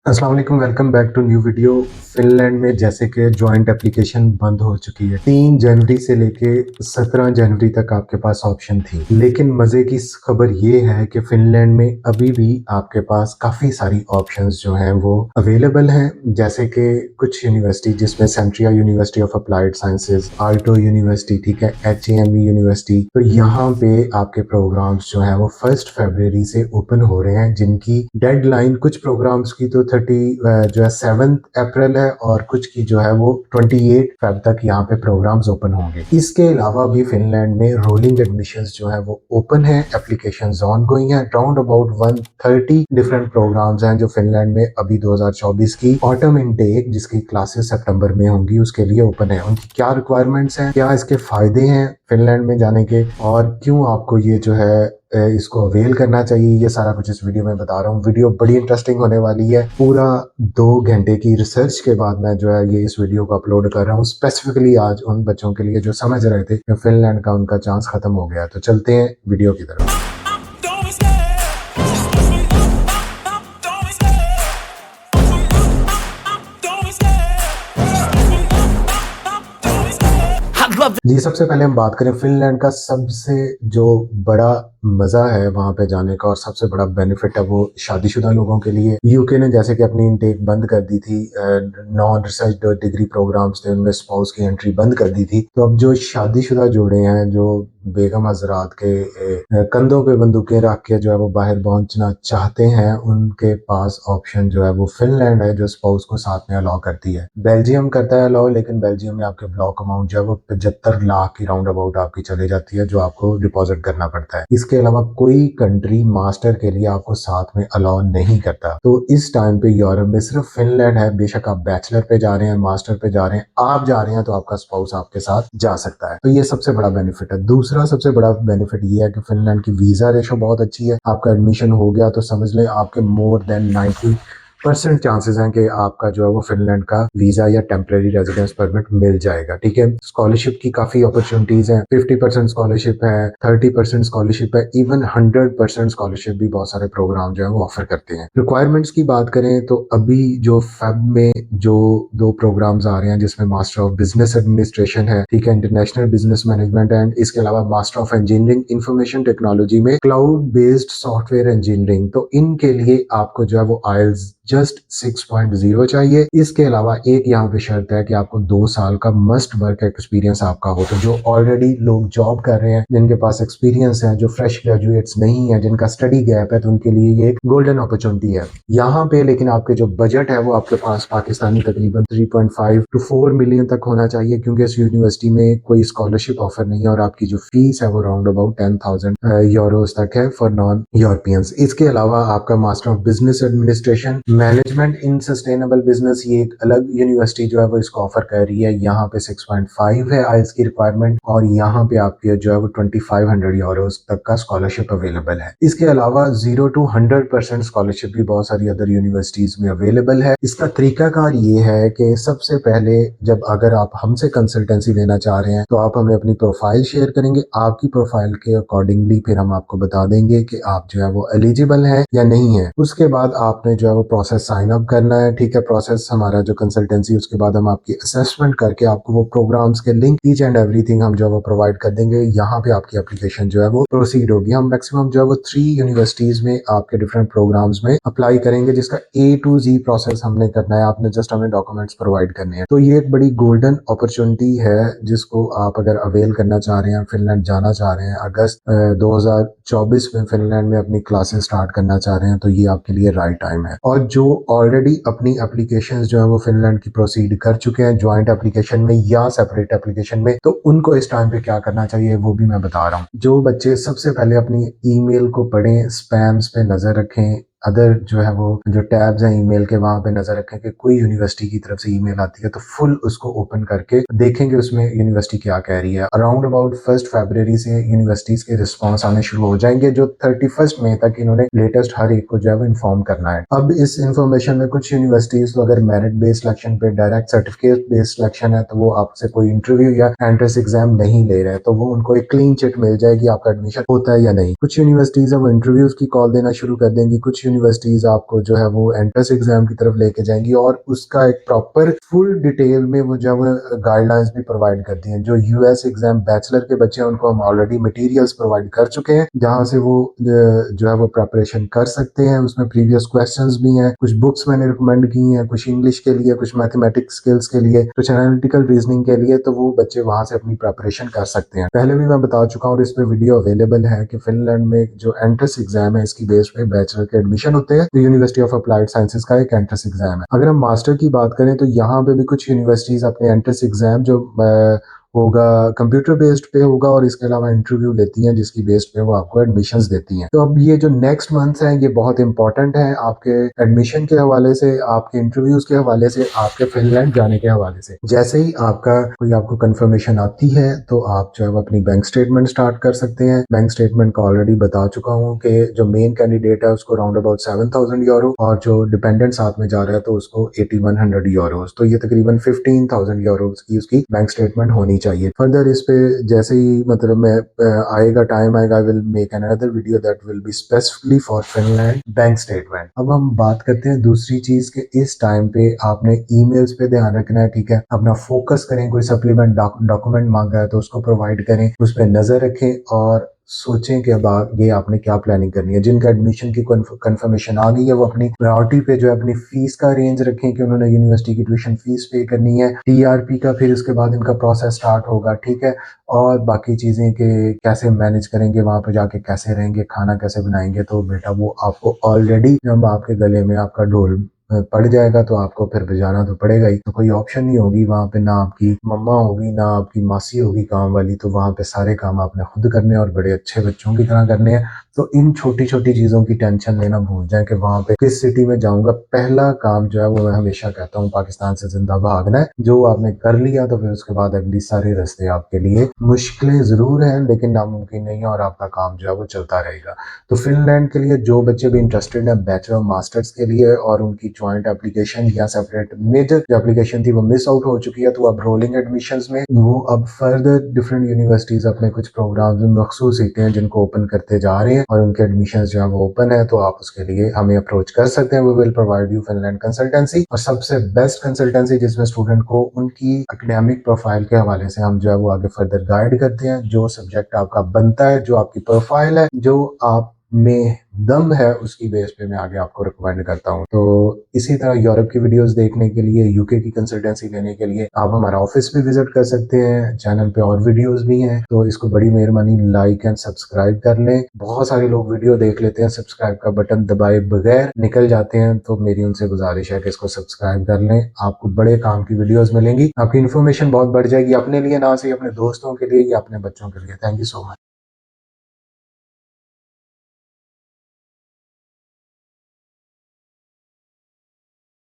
अस्सलाम वालेकुम, welcome back to new video. Finland में जैसे कि जॉइंट एप्लीकेशन बंद हो चुकी है। 3 जनवरी से लेके 17 जनवरी तक आपके पास ऑप्शन थी, लेकिन मजे की खबर ये है कि फिनलैंड में अभी भी आपके पास काफी सारी ऑप्शंस जो हैं वो अवेलेबल हैं। जैसे कि कुछ यूनिवर्सिटी जिसमें सेंट्रिया university of applied sciences, Alto university, ठीक है, HAME यूनिवर्सिटी, तो यहाँ पे आपके प्रोग्राम्स जो हैं वो 1 फरवरी से ओपन हो रहे हैं, जिनकी डेडलाइन कुछ प्रोग्राम्स की तो 30 जो है 7 अप्रैल है, और कुछ की जो है वो 28 फेब तक यहाँ पे प्रोग्राम्स ओपन होंगे। इसके अलावा भी फिनलैंड में रोलिंग एडमिशंस जो है वो ओपन है, एप्लीकेशन ऑन गोइंग है। राउंड अबाउट 130 डिफरेंट प्रोग्राम्स हैं जो फिनलैंड में अभी 2024 की ऑटम इनटेक, जिसकी क्लासेस सितंबर में होंगी, उसके लिए ओपन है। उनकी क्या रिक्वायरमेंट्स हैं, क्या इसके फायदे हैं फिनलैंड में जाने के, और क्यों आपको ये जो है इसको अवेल करना चाहिए, ये सारा कुछ इस वीडियो में बता रहा हूँ। वीडियो बड़ी इंटरेस्टिंग होने वाली है। पूरा 2 घंटे की रिसर्च के बाद मैं जो है ये इस वीडियो को अपलोड कर रहा हूँ, स्पेसिफिकली आज उन बच्चों के लिए जो समझ रहे थे कि फिनलैंड का उनका चांस खत्म हो गया। तो चलते हैं वीडियो की तरफ। जी, सबसे पहले हम बात करें फिनलैंड का सबसे जो बड़ा मजा है वहां पे जाने का, और सबसे बड़ा बेनिफिट है वो शादीशुदा लोगों के लिए। यूके ने जैसे कि अपनी इनटेक बंद कर दी थी, नॉन रिसर्च डिग्री प्रोग्राम्स थे उनमें स्पाउस की एंट्री बंद कर दी थी। तो अब जो शादीशुदा जोड़े हैं, जो बेगम हजरात के कंधों पे बंदूकें रख के जो है वो बाहर पहुंचना चाहते हैं, उनके पास ऑप्शन जो है वो फिनलैंड है, जो स्पाउस को साथ में अलाउ करती है। बेल्जियम करता है अलाउ, लेकिन बेल्जियम में आपके ब्लॉक अमाउंट जो है वो 75 लाख की राउंड अबाउट आपकी चले जाती है, जो आपको डिपॉजिट करना पड़ता है। इसके अलावा कोई कंट्री मास्टर के लिए आपको साथ में अलाउ नहीं करता। तो इस टाइम पे यूरोप में सिर्फ फिनलैंड है। बेशक आप बैचलर पे जा रहे हैं, मास्टर पे जा रहे हैं, आप जा रहे हैं तो आपका स्पाउस आपके साथ जा सकता है। तो ये सबसे बड़ा बेनिफिट है। दूसरा सबसे बड़ा बेनिफिट ये है कि फिनलैंड की वीजा रेशो बहुत अच्छी है। आपका एडमिशन हो गया तो समझ लें आपके मोर देन 90% चांसेस हैं कि आपका जो है वो फिनलैंड का वीजा या टेम्परेरी रेजिडेंस परमिट मिल जाएगा। ठीक है, स्कॉलरशिप की काफी अपॉर्चुनिटीज हैं। 50% स्कॉलरशिप है, 30% स्कॉलरशिप है, इवन 100% स्कॉलरशिप भी बहुत सारे प्रोग्राम जो है वो ऑफर करते हैं। रिक्वायरमेंट्स की बात करें तो अभी जो फेब में जो 2 प्रोग्राम्स आ रहे हैं, जिसमें मास्टर ऑफ बिजनेस एडमिनिस्ट्रेशन है, ठीक है, इंटरनेशनल बिजनेस मैनेजमेंट, एंड इसके अलावा master of engineering information technology में क्लाउड बेस्ड सॉफ्टवेयर इंजीनियरिंग, तो इनके लिए आपको जो है वो आइल्स जस्ट 6.0 चाहिए। इसके अलावा एक यहाँ पे शर्त है कि आपको 2 साल का मस्ट वर्क एक्सपीरियंस आपका हो। तो जो ऑलरेडी लोग जॉब कर रहे हैं, जिनके पास एक्सपीरियंस है, जो फ्रेश ग्रेजुएट्स नहीं है, जिनका स्टडी गैप है, तो उनके लिए ये एक गोल्डन अपॉर्चुनिटी है यहाँ पे। लेकिन आपके जो बजट है वो आपके पास पाकिस्तानी तकरीबन 3.5 to 4 मिलियन तक होना चाहिए, क्योंकि इस यूनिवर्सिटी में कोई स्कॉलरशिप ऑफर नहीं है, और आपकी जो फीस है वो राउंड अबाउट 10,000 यूरोज तक है फॉर नॉन यूरोपियंस। इसके अलावा आपका master of business administration management in sustainable business, ये एक अलग यूनिवर्सिटी जो है वो इसको ऑफर कर रही है। यहाँ पे 6.5 है आइल्स की रिक्वायरमेंट, और यहाँ पे आपकी जो है वो 2500 यूरोज तक का स्कॉलरशिप अवेलेबल है। इसके अलावा 0 to 100% स्कॉलरशिप भी बहुत सारी अदर यूनिवर्सिटीज में अवेलेबल है। इसका तरीकाकार ये है कि सबसे पहले जब अगर आप हमसे कंसल्टेंसी लेना चाह रहे हैं तो आप हमें अपनी प्रोफाइल शेयर करेंगे। आपकी प्रोफाइल के अकॉर्डिंगली फिर हम आपको बता देंगे कि आप जो है वो एलिजिबल हैं या नहीं है। उसके बाद आपने जो है वो प्रोसेस साइन अप करना है। ठीक है, प्रोसेस हमारा जो कंसल्टेंसी, उसके बाद हम आपकी असेसमेंट करके आपको वो प्रोग्राम्स के लिंक ईच एंड एवरीथिंग हम जो है वो प्रोवाइड कर देंगे। यहाँ पे आपकी एप्लीकेशन जो है वो प्रोसीड होगी। हम मैक्सिमम जो है वो 3 यूनिवर्सिटीज में आपके डिफरेंट प्रोग्राम्स में अप्लाई करेंगे, जिसका A to Z प्रोसेस हमने करना है। आपने जस्ट हमें डॉक्यूमेंट्स प्रोवाइड करने हैं। तो ये एक बड़ी गोल्डन अपॉर्चुनिटी है, जिसको आप अगर अवेल करना चाह रहे हैं, फिनलैंड जाना चाह रहे हैं, अगस्त 2024 में फिनलैंड में अपनी क्लासेस स्टार्ट करना चाह रहे हैं, तो ये आपके लिए राइट टाइम है। और जो ऑलरेडी अपनी एप्लीकेशंस जो है वो फिनलैंड की प्रोसीड कर चुके हैं, ज्वाइंट एप्लीकेशन में या सेपरेट एप्लीकेशन में, तो उनको इस टाइम पे क्या करना चाहिए वो भी मैं बता रहा हूँ। जो बच्चे सबसे पहले अपनी ईमेल को पढ़ें, स्पैम्स पे नजर रखें, अदर जो है वो जो टैब्स हैं ईमेल के, वहां पे नजर रखें कि कोई यूनिवर्सिटी की तरफ से ईमेल आती है तो फुल उसको ओपन करके देखेंगे उसमें यूनिवर्सिटी क्या कह रही है। अराउंड अबाउट 1 फरवरी से यूनिवर्सिटीज के रिस्पॉन्स आने शुरू हो जाएंगे, जो 31 मई तक इन्होंने लेटेस्ट हर एक को जो है वो इन्फॉर्म करना है। अब इस इन्फॉर्मेशन में कुछ यूनिवर्सिटीज तो अगर मेरिट बेस्ड सिलेक्शन पे, डायरेक्ट सर्टिफिकेट बेस्ड सिलेक्शन है, तो वो आपसे कोई इंटरव्यू या एंट्रेंस एग्जाम नहीं ले रहे हैं, तो वो उनको एक क्लीन चिट मिल जाएगी आपका एडमिशन होता है या नहीं। कुछ यूनिवर्सिटीज है वो इंटरव्यूज की कॉल देना शुरू कर देंगी, कुछ यूनिवर्सिटीज आपको जो है वो एंट्रेंस एग्जाम की तरफ लेके जाएंगी और उसका एक प्रॉपर फुल डिटेल में वो जो गाइडलाइंस भी प्रोवाइड करती हैं। जो यूएस एग्जाम बैचलर के बच्चे हैं उनको हम ऑलरेडी मटेरियल्स प्रोवाइड कर चुके हैं, जहां से वो जो है वो प्रिपरेशन कर सकते हैं। उसमें प्रीवियस क्वेश्चंस भी हैं, कुछ बुक्स मैंने रिकमेंड की हैं, कुछ इंग्लिश के लिए, कुछ मैथमेटिक्स स्किल्स के लिए, कुछ एनालिटिकल रीजनिंग के लिए, तो वो बच्चे वहां से अपनी प्रिपरेशन कर सकते हैं। पहले भी मैं बता चुका हूँ और इस पे वीडियो अवेलेबल है कि फिनलैंड में जो एंट्रेंस एग्जाम है इसकी बेस पे बैचलर के एडमिशन होते हैं। तो यूनिवर्सिटी ऑफ अप्लाइड साइंसेज का एक एंट्रेंस एग्जाम है। अगर हम मास्टर की बात करें तो यहाँ पे भी कुछ यूनिवर्सिटीज अपने एंट्रेंस एग्जाम जो होगा कंप्यूटर बेस्ड पे होगा और इसके अलावा इंटरव्यू लेती हैं जिसकी बेस्ड पे वो आपको एडमिशंस देती हैं। तो अब ये जो नेक्स्ट मंथ है ये बहुत इंपॉर्टेंट है आपके एडमिशन के हवाले से, आपके इंटरव्यूज के हवाले से, आपके फिनलैंड जाने के हवाले से। जैसे ही आपको कंफर्मेशन आती है तो आप जो है अपनी बैंक स्टेटमेंट स्टार्ट कर सकते हैं। बैंक स्टेटमेंट का ऑलरेडी बता चुका हूँ कि जो मेन कैंडिडेट है उसको राउंड अबाउट 7,000 यूरो और जो डिपेंडेंट साथ में जा रहा है तो उसको 8100 यूरोस, तो ये तकरीबन 15,000 यूरोस की उसकी बैंक स्टेटमेंट होनी चाहिए। फर्दर इस पे जैसे ही मतलब मैं आएगा टाइम आएगा, I will make another video that will be specifically for Finland bank statement. अब हम बात करते हैं दूसरी चीज के इस टाइम पे आपने ईमेल्स पे ध्यान रखना है, ठीक है। अपना फोकस करें, कोई सप्लीमेंट डॉक्यूमेंट मांगा है तो उसको प्रोवाइड करें, उस पर नजर रखें और सोचें कि अब आगे आपने क्या प्लानिंग करनी है। जिनका एडमिशन की कंफर्मेशन आ गई है वो अपनी प्रायोरिटी पे जो है अपनी फीस का अरेंज रखें कि उन्होंने यूनिवर्सिटी की ट्यूशन फीस पे करनी है, टीआरपी का फिर उसके बाद इनका प्रोसेस स्टार्ट होगा, ठीक है। और बाकी चीजें के कैसे मैनेज करेंगे, वहां पे जाके कैसे रहेंगे, खाना कैसे बनाएंगे, तो बेटा वो आपको ऑलरेडी जब आपके गले में आपका ढोल पड़ जाएगा तो आपको फिर बजाना तो पड़ेगा ही। तो कोई ऑप्शन नहीं होगी वहां पे, ना आपकी मम्मा होगी ना आपकी मासी होगी काम वाली, तो वहां पे सारे काम आपने खुद करने और बड़े अच्छे बच्चों की तरह करने हैं। तो इन छोटी छोटी चीजों की टेंशन लेना भूल जाए कि वहां पे किस सिटी में जाऊंगा। पहला काम जो है वो मैं हमेशा कहता हूँ पाकिस्तान से जिंदा भागना है। जो आपने कर लिया तो फिर उसके बाद अगली सारे रास्ते आपके लिए मुश्किलें जरूर हैं लेकिन नामुमकिन नहीं है और आपका काम जो है वो चलता रहेगा। तो फिनलैंड के लिए जो बच्चे भी इंटरेस्टेड है बैचलर मास्टर्स के लिए और उनकी ज्वाइंट एप्लीकेशन या सेपरेट मेजर जो एप्लीकेशन थी वो मिस आउट हो चुकी है, तो अब रोलिंग एडमिशंस में वो अब फर्दर डिफरेंट यूनिवर्सिटीज अपने कुछ प्रोग्राम्स में मखसूस सीटें हैं जिनको ओपन करते जा रहे हैं और उनके एडमिशन जो है वो ओपन है। तो आप उसके लिए हमें अप्रोच कर सकते हैं। We will provide you Finland consultancy, और सबसे बेस्ट कंसल्टेंसी जिसमें स्टूडेंट को उनकी एकेडमिक प्रोफाइल के हवाले से हम जो है वो आगे फर्दर गाइड करते हैं। जो सब्जेक्ट आपका बनता है, जो आपकी प्रोफाइल है, जो आप में दम है, उसकी बेस पे मैं आगे आपको रिकमेंड करता हूँ। तो इसी तरह यूरोप की वीडियोस देखने के लिए, यूके की कंसल्टेंसी लेने के लिए आप हमारा ऑफिस भी विजिट कर सकते हैं। चैनल पे और वीडियोस भी हैं, तो इसको बड़ी मेहरबानी लाइक एंड सब्सक्राइब कर लें। बहुत सारे लोग वीडियो देख लेते हैं, सब्सक्राइब का बटन दबाए बगैर निकल जाते हैं, तो मेरी उनसे गुजारिश है कि इसको सब्सक्राइब कर लें। आपको बड़े काम की वीडियोज मिलेंगी, आपकी इन्फॉर्मेशन बहुत बढ़ जाएगी, अपने लिए ना, सिर्फ अपने दोस्तों के लिए या अपने बच्चों के लिए। Thank you so much.